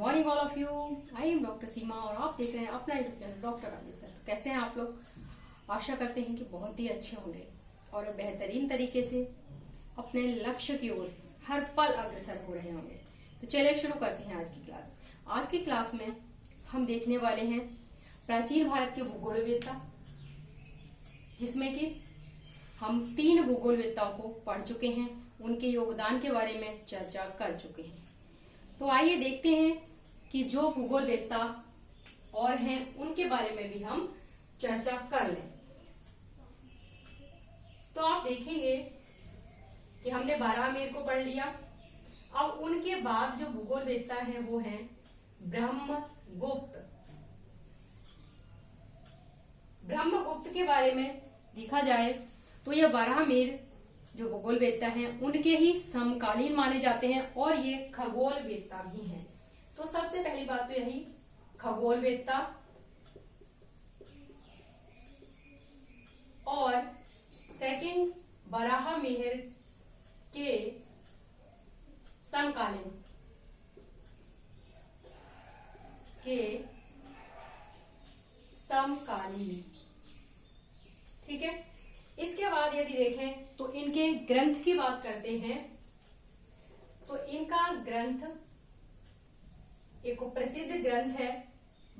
Morning all of you. I am doctor Seema और आप देख रहे हैं अपना YouTube channel doctor Rajesh sir. तो कैसे हैं आप लोग? आशा करते हैं कि बहुत ही अच्छे होंगे और बेहतरीन तरीके से अपने लक्ष्य की ओर हर पल अग्रसर हो रहे होंगे। तो चलिए शुरू करते हैं आज की क्लास। आज की क्लास में हम देखने वाले हैं प्राचीन भारत के भूगोलवेत्ता, जिसमें कि हम 3 भूगोलवेत्ताओं को पढ़ चुके हैं, उनके योगदान के बारे में चर्चा कर चुके हैं। तो आइए देखते हैं कि जो भूगोलवेत्ता और हैं उनके बारे में भी हम चर्चा कर लें। तो आप देखेंगे कि हमने बारहमेर को पढ़ लिया। अब उनके बाद जो भूगोलवेत्ता है वो है ब्रह्मगुप्त। ब्रह्मगुप्त के बारे में देखा जाए तो यह बारहमेर जो भूगोलवेत्ता हैं उनके ही समकालीन माने जाते हैं और ये खगोलवेत्ता भी हैं। तो सबसे पहली बात तो यही, खगोलवेत्ता और सेकंड बारहमेर के समकालीन ठीक है। इसके बाद यदि देखें तो इनके ग्रंथ की बात करते हैं तो इनका ग्रंथ एक प्रसिद्ध ग्रंथ है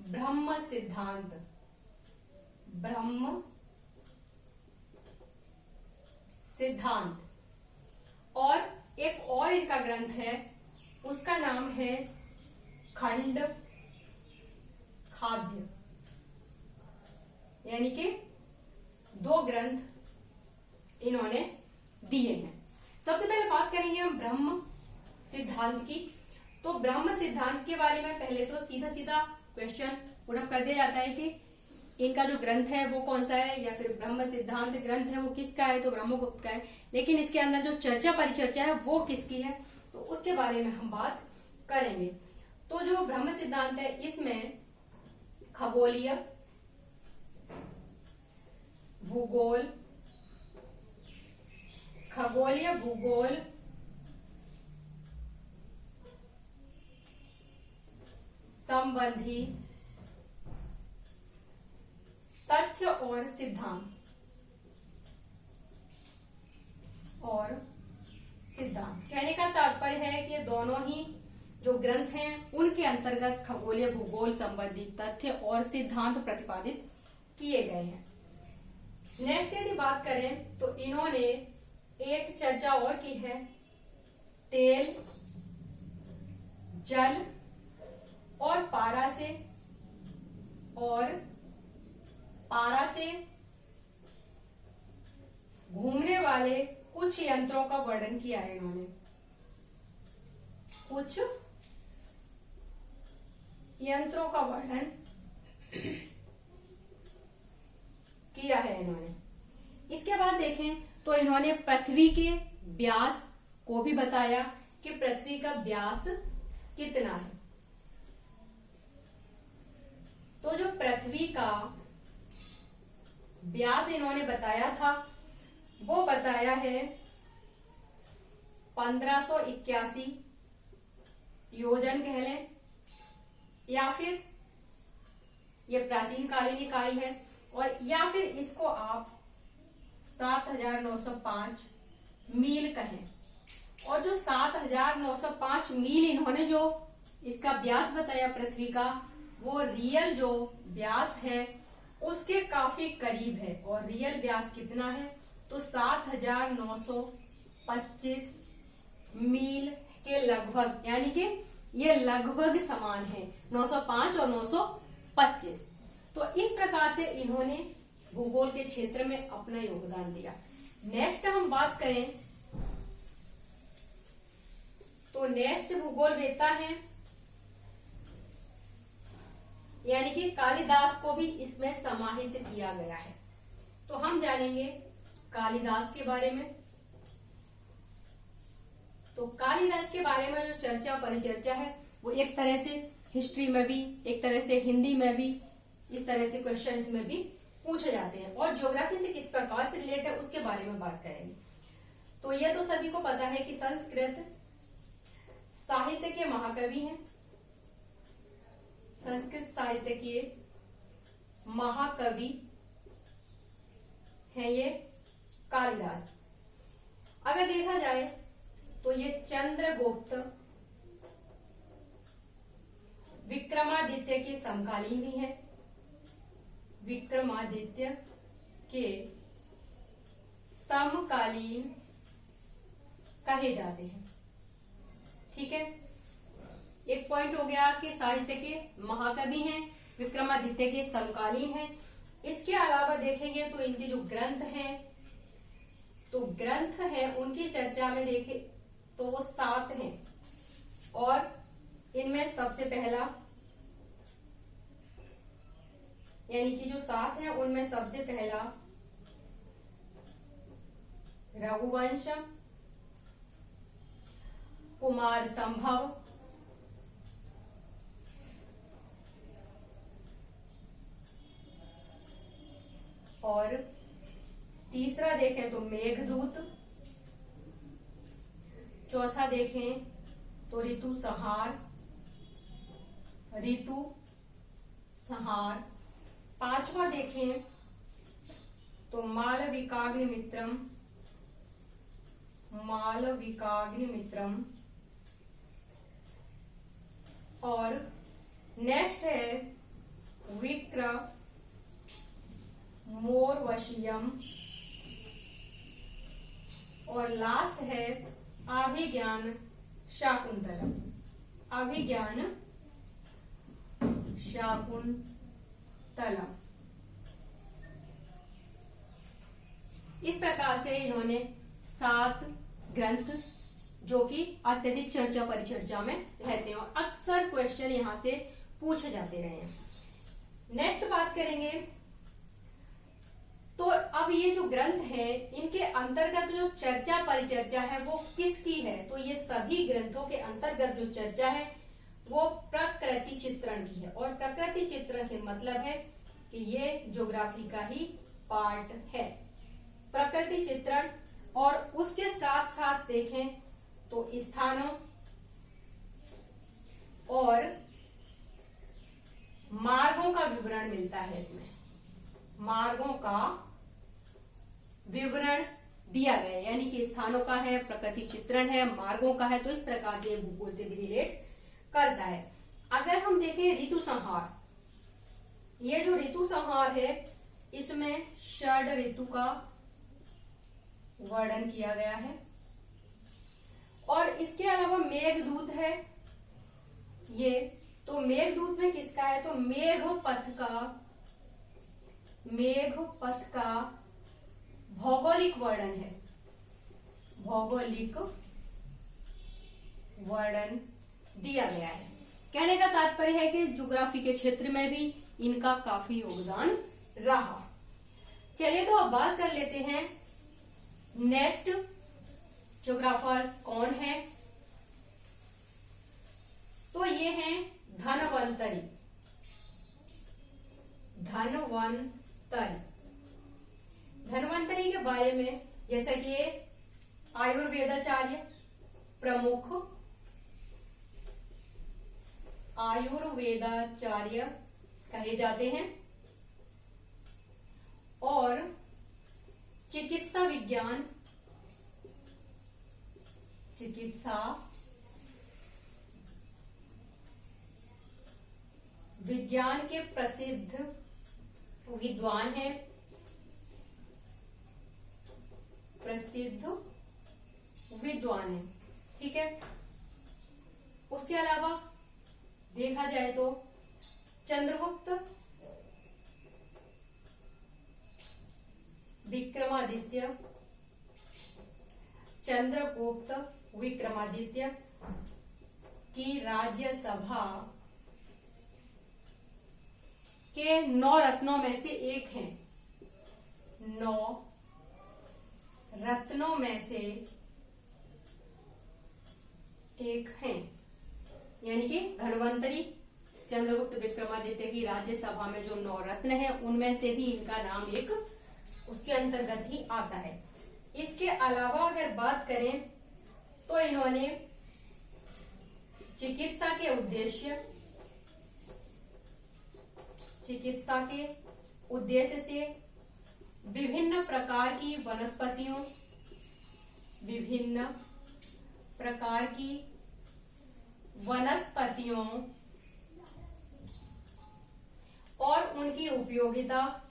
ब्रह्म सिद्धांत। ब्रह्म सिद्धांत। और एक और इनका ग्रंथ है, उसका नाम है खंड खाद्य। यानी कि 2 ग्रंथ इन्होंने दिए हैं। सबसे पहले बात करेंगे हम ब्रह्म सिद्धांत की। तो ब्रह्म सिद्धांत के बारे में पहले तो सीधा सीधा क्वेश्चन पुटअप कर दिया जाता है कि इनका जो ग्रंथ है वो कौन सा है, या फिर ब्रह्म सिद्धांत ग्रंथ है वो किसका है, तो ब्रह्मगुप्त का है। लेकिन इसके अंदर जो चर्चा परिचर्चा है वो किसकी है, तो उसके बारे में हम बात करेंगे। तो जो ब्रह्म सिद्धांत है इसमें खगोलीय, भूगोल, भूगोल, संबंधी तथ्य और सिद्धांत कहने का तात्पर्य है कि दोनों ही जो ग्रंथ हैं उनके अंतर्गत खगोलीय, भूगोल संबंधी तथ्य और सिद्धांत प्रतिपादित किए गए हैं। नेक्स्ट यदि बात करें तो इन्होंने एक चर्चा और की है तेल, जल और पारा से घूमने वाले कुछ यंत्रों का वर्णन किया है। इन्होंने कुछ यंत्रों का वर्णन किया है इन्होंने। इसके बाद देखें तो इन्होंने पृथ्वी के व्यास को भी बताया कि पृथ्वी का व्यास कितना है। तो जो पृथ्वी का व्यास इन्होंने बताया था वो बताया है 1581 योजन कह लें, या फिर ये प्राचीन कालीन इकाई है, और या फिर इसको आप 7905 मील कहें। और जो 7905 मील इन्होंने जो इसका व्यास बताया पृथ्वी का, वो रियल जो व्यास है उसके काफी करीब है। और रियल व्यास कितना है, तो 7925 मील के लगभग, यानी कि ये लगभग समान है, 905 और 925। तो इस प्रकार से इन्होंने भूगोल के क्षेत्र में अपना योगदान दिया। नेक्स्ट हम बात करें तो नेक्स्ट भूगोलवेत्ता है, यानी कि कालिदास को भी इसमें समाहित किया गया है। तो हम जानेंगे कालिदास के बारे में। तो कालिदास के बारे में जो चर्चा परिचर्चा है वो एक तरह से हिस्ट्री में भी, एक तरह से हिंदी में भी, इस तरह से क्वेश्चंस में भी पूछे जाते हैं। और ज्योग्राफी से किस प्रकार से रिलेटेड है उसके बारे में बात करेंगे। तो ये तो सभी को पता है कि संस्कृत साहित्य के महाकवि हैं संस्कृत साहित्य के महाकवि हैं ये कालिदास। अगर देखा जाए तो ये चंद्रगुप्त विक्रमादित्य के समकालीन भी हैं, विक्रमादित्य के समकालीन कहे जाते हैं। ठीक है, एक पॉइंट हो गया कि साहित्य के महाकवि हैं, विक्रमादित्य के समकालीन हैं। इसके अलावा देखेंगे तो इनके जो ग्रंथ हैं, तो ग्रंथ है उनकी चर्चा में देखें तो वो 7 हैं, और इनमें सबसे पहला यानी कि जो 7 हैं उनमें सबसे पहला रघुवंश, कुमार संभव, और तीसरा देखें तो मेघदूत, चौथा देखें तो ऋतु संहार, पांचवा देखें तो मालविकाग्निमित्रम, और नेक्स्ट है विक्रमोर्वशीयम, और लास्ट है अभिज्ञान शाकुंतलम। इस प्रकार से इन्होंने 7 ग्रंथ जो कि अत्यधिक चर्चा परिचर्चा में रहते हैं और अक्सर क्वेश्चन यहां से पूछे जाते रहे हैं। नेक्स्ट बात करेंगे तो अब ये जो ग्रंथ है इनके अंतर्गत जो चर्चा परिचर्चा है वो किसकी है, तो ये सभी ग्रंथों के अंतर्गत जो चर्चा है वो प्रकृति चित्रण की है, और प्रकृति चित्रण से मतलब है कि ये ज्योग्राफी का ही पार्ट है, प्रकृति चित्रण। और उसके साथ साथ देखें तो स्थानों और मार्गों का विवरण मिलता है, इसमें मार्गों का विवरण दिया गया है, यानी कि स्थानों का है, प्रकृति चित्रण है, मार्गों का है, तो इस प्रकार से भूगोल से भी रिलेट करता है। अगर हम देखें ऋतु संहार, ये जो ऋतु संहार है इसमें 6 ऋतु का वर्णन किया गया है, और इसके अलावा मेघदूत है ये, तो मेघदूत में किसका है, तो मेघपथ का भौगोलिक वर्णन है, भौगोलिक वर्णन दिया गया है। कहने का तात्पर्य है कि ज्योग्राफी के क्षेत्र में भी इनका काफी योगदान रहा। चलिए तो अब बात कर लेते हैं नेक्स्ट ज्योग्राफर कौन है, तो ये हैं धनवंतरी। धनवंतरी के बारे में जैसा कि ये आयुर्वेदाचार्य प्रमुख आयुर्वेदाचार्य कहे जाते हैं, और चिकित्सा विज्ञान के प्रसिद्ध विद्वान हैं, ठीक है। उसके अलावा देखा जाए तो चंद्रगुप्त विक्रमादित्य की राज्यसभा के 9 रत्नों में से एक हैं, 9 रत्नों में से एक हैं, यानी कि धनवंतरी चंद्रगुप्त विक्रमादित्य की राज्यसभा में जो 9 रत्न हैं उनमें से भी इनका नाम एक उसके अंतर्गत ही आता है। इसके अलावा अगर बात करें तो इन्होंने चिकित्सा के उद्देश्य चिकित्सा के उद्देश्य से विभिन्न प्रकार की वनस्पतियों और उनकी उपयोगिता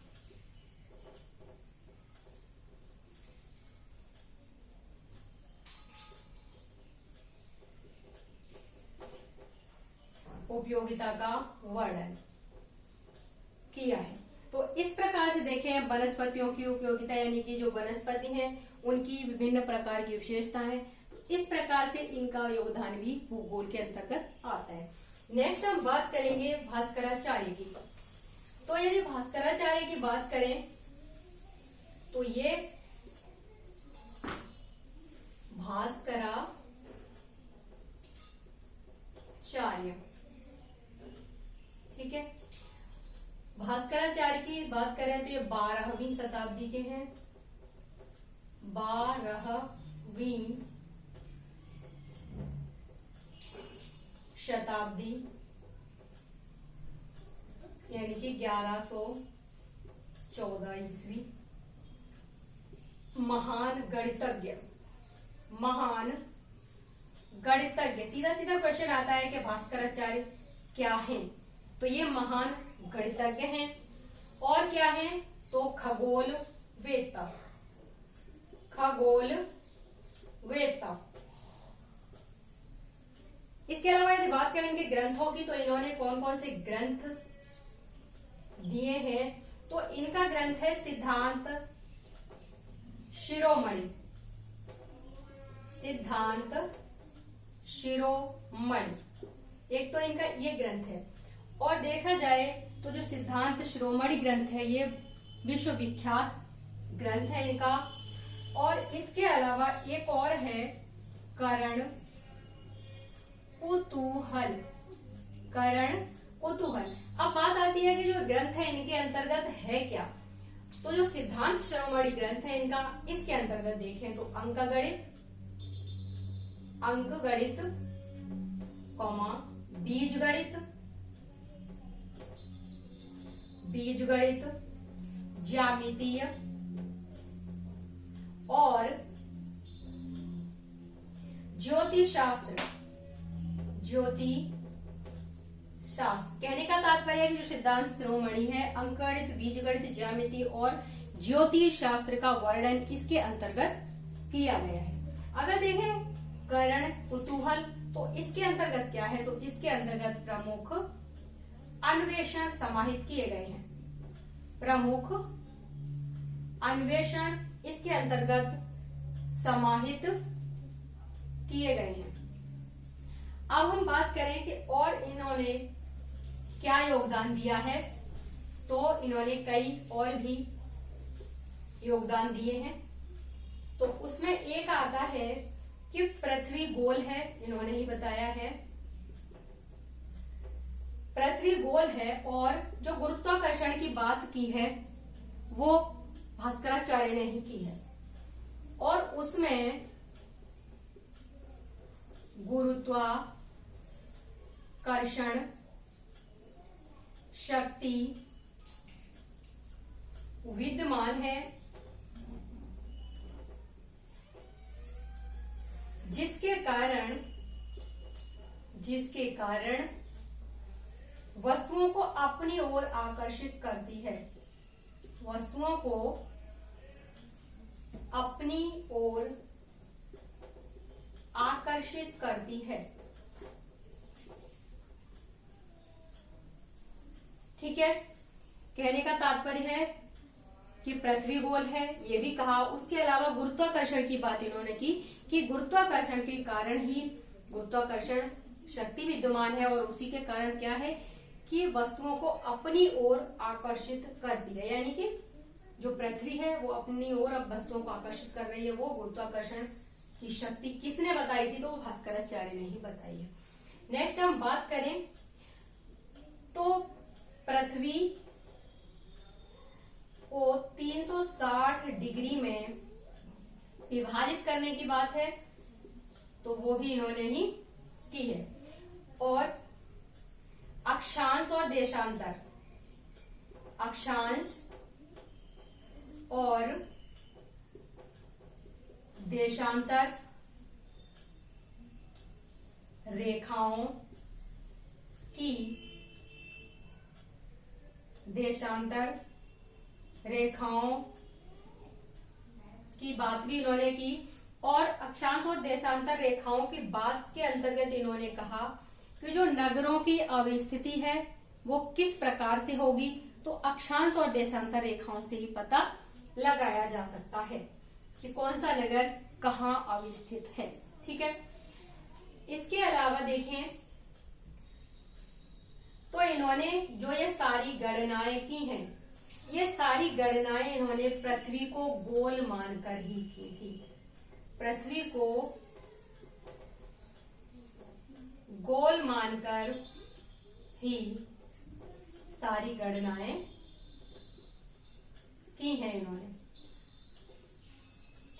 का वर्णन किया है। तो इस प्रकार से देखें वनस्पतियों की उपयोगिता, यानी कि जो वनस्पति हैं उनकी विभिन्न प्रकार की विशेषताएं, इस प्रकार से इनका योगदान भी भूगोल के अंतर्गत आता है। नेक्स्ट हम बात करेंगे भास्कराचार्य की। तो यदि भास्कराचार्य की बात करें तो ये भास्कराचार्य, ठीक है। भास्कराचार्य की बात करें तो ये 12वीं शताब्दी के हैं, 12वीं शताब्दी, यानी कि 1114 ईस्वी। महान गणितज्ञ, सीधा सीधा क्वेश्चन आता है कि भास्कराचार्य क्या हैं? तो ये महान गणितज्ञ हैं। और क्या हैं? तो खगोलवेत्ता। इसके अलावा यदि बात करेंगे ग्रंथों की, तो इन्होंने कौन कौन से ग्रंथ दिए हैं? तो इनका ग्रंथ है सिद्धांत शिरोमणि। एक तो इनका ये ग्रंथ है। और देखा जाए तो जो सिद्धांत शिरोमणि ग्रंथ है ये विश्व विख्यात ग्रंथ है इनका। और इसके अलावा एक और है करण कुतूहल। अब बात आती है कि जो ग्रंथ है इनके अंतर्गत है क्या? तो जो सिद्धांत शिरोमणि ग्रंथ है इनका, इसके अंतर्गत देखें तो अंकगणित, बीजगणित, ज्यामितीय और ज्योतिषशास्त्र। कहने का तात्पर्य है कि जो सिद्धांत शिरोमणि है, अंकगणित, बीजगणित, ज्यामिति और ज्योतिष शास्त्र का वर्णन इसके अंतर्गत किया गया है। अगर देखें करण कुतूहल, तो इसके अंतर्गत क्या है? तो इसके अंतर्गत प्रमुख अन्वेषण समाहित किए गए हैं। प्रमुख अन्वेषण इसके अंतर्गत समाहित किए गए हैं। अब हम बात करें कि और इन्होंने क्या योगदान दिया है, तो इन्होंने कई और भी योगदान दिए हैं। तो उसमें एक आता है कि पृथ्वी गोल है, इन्होंने ही बताया है पृथ्वी गोल है। और जो गुरुत्वाकर्षण की बात की है वो भास्कराचार्य ने ही की है। और उसमें गुरुत्वाकर्षण शक्ति विद्यमान है, जिसके कारण वस्तुओं को अपनी ओर आकर्षित करती है। वस्तुओं को अपनी ओर आकर्षित करती है। ठीक है, कहने का तात्पर्य है कि पृथ्वी गोल है, ये भी कहा। उसके अलावा गुरुत्वाकर्षण की बात इन्होंने की कि गुरुत्वाकर्षण के कारण ही गुरुत्वाकर्षण शक्ति विद्यमान है और उसी के कारण क्या है कि वस्तुओं को अपनी ओर आकर्षित करती है। यानी कि जो पृथ्वी है वो अपनी ओर अब वस्तुओं को आकर्षित कर रही है। वो गुरुत्वाकर्षण की शक्ति किसने बताई थी? तो वो भास्कराचार्य ने ही बताई है। नेक्स्ट हम बात करें तो पृथ्वी को 360 डिग्री में विभाजित करने की बात है, तो वो भी इन्होंने ही की है। और अक्षांश और देशांतर अक्षांश और देशांतर रेखाओं की बात भी इन्होंने की, और अक्षांश और देशांतर रेखाओं की बात के अंतर्गत इन्होंने कहा कि जो नगरों की अवस्थिति है वो किस प्रकार से होगी, तो अक्षांश और देशांतर रेखाओं से ही पता लगाया जा सकता है कि कौन सा नगर कहाँ अवस्थित है। ठीक है, इसके अलावा देखें तो इन्होंने जो ये सारी गणनाएं की हैं, ये सारी गणनाएं इन्होंने पृथ्वी को गोल मानकर ही की थी। पृथ्वी को गोल मानकर ही सारी गणनाएं की हैं इन्होंने।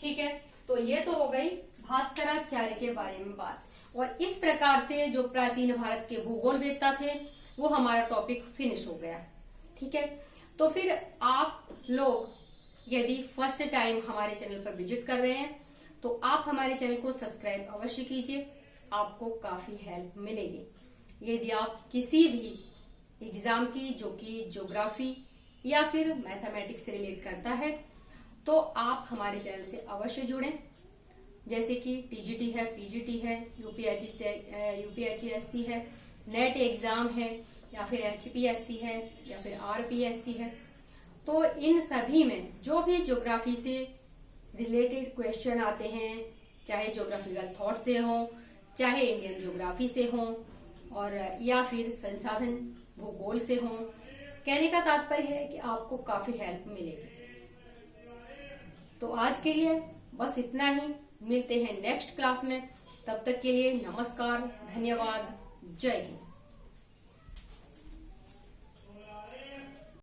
ठीक है, तो ये तो हो गई भास्कराचार्य के बारे में बात। और इस प्रकार से जो प्राचीन भारत के भूगोलवेत्ता थे वो हमारा टॉपिक फिनिश हो गया। ठीक है, तो फिर आप लोग यदि फर्स्ट टाइम हमारे चैनल पर विजिट कर रहे हैं तो आप हमारे चैनल को सब्सक्राइब अवश्य कीजिए, आपको काफी हेल्प मिलेगी। यदि आप किसी भी एग्जाम की जो कि ज्योग्राफी या फिर मैथमेटिक्स से रिलेट करता है तो आप हमारे चैनल से अवश्य जुड़ें, जैसे कि टीजीटी है, पीजीटी है, यूपीएचईएससी है, नेट एग्जाम है, या फिर एचपीएससी है, या फिर आरपीएससी है। तो इन सभी में जो भी ज्योग्राफी से रिलेटेड क्वेश्चन आते हैं, चाहे ज्योग्राफिकल थॉट से हो, चाहे इंडियन ज्योग्राफी से हो, और या फिर संसाधन भूगोल से हो, कहने का तात्पर्य है कि आपको काफी हेल्प मिलेगी। तो आज के लिए बस इतना ही, मिलते हैं नेक्स्ट क्लास में। तब तक के लिए नमस्कार, धन्यवाद, जय हिंद।